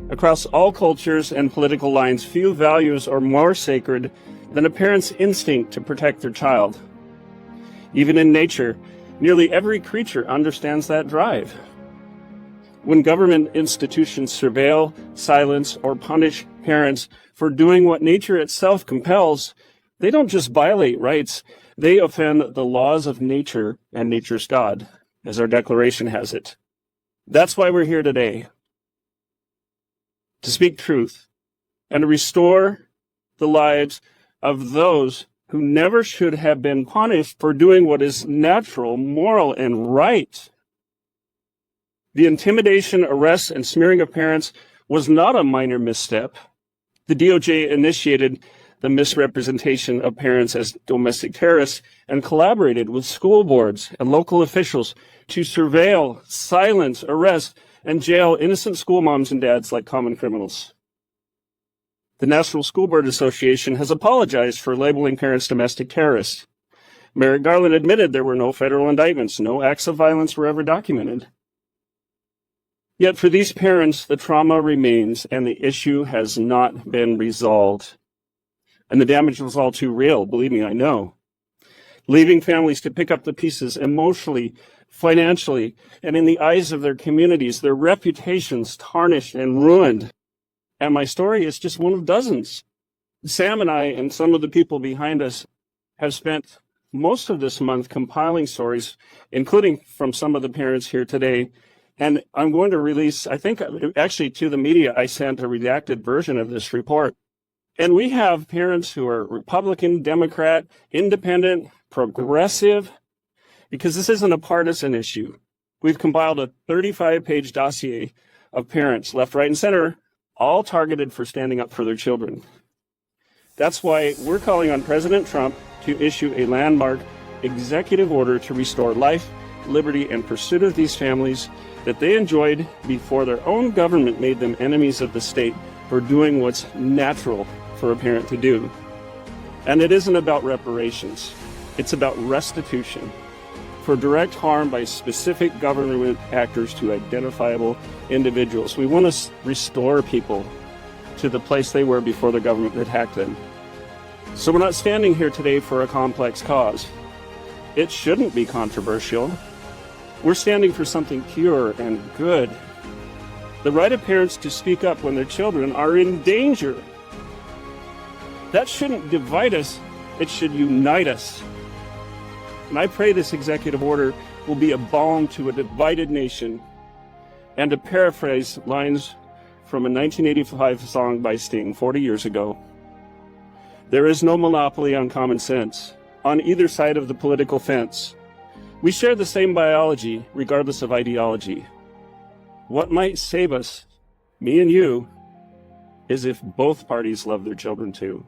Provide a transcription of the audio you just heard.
Across all cultures and political lines, few values are more sacred than a parent's instinct to protect their child. Even in nature, nearly every creature understands that drive. When government institutions surveil, silence, or punish parents for doing what nature itself compels, they don't just violate rights, they offend the laws of nature and nature's God, as our Declaration has it. That's why we're here today, to speak truth and to restore the lives of those who never should have been punished for doing what is natural, moral, and right. The intimidation, arrest, and smearing of parents was not a minor misstep. The DOJ initiated the misrepresentation of parents as domestic terrorists and collaborated with school boards and local officials to surveil, silence, arrest, and jail innocent school moms and dads like common criminals. The National School Board Association has apologized for labeling parents domestic terrorists. Merrick Garland admitted there were no federal indictments, no acts of violence were ever documented. Yet for these parents, the trauma remains and the issue has not been resolved. And the damage was all too real, believe me, I know. Leaving families to pick up the pieces emotionally, financially, and in the eyes of their communities, their reputations tarnished and ruined. And my story is just one of dozens. Sam and I and some of the people behind us have spent most of this month compiling stories, including from some of the parents here today. And I'm going to release, I think, actually to the media, I sent a redacted version of this report. And we have parents who are Republican, Democrat, independent, progressive, because this isn't a partisan issue. We've compiled a 35-page dossier of parents, left, right, and center, all targeted for standing up for their children. That's why we're calling on President Trump to issue a landmark executive order to restore life, liberty, and pursuit of these families that they enjoyed before their own government made them enemies of the state for doing what's natural for a parent to do. And it isn't about reparations. It's about restitution for direct harm by specific government actors to identifiable individuals. We want to restore people to the place they were before the government attacked them. So we're not standing here today for a complex cause. It shouldn't be controversial. We're standing for something pure and good. The right of parents to speak up when their children are in danger. That shouldn't divide us, it should unite us. And I pray this executive order will be a balm to a divided nation. And to paraphrase lines from a 1985 song by Sting 40 years ago, there is no monopoly on common sense on either side of the political fence. We share the same biology, regardless of ideology. What might save us, me and you, is if both parties love their children too.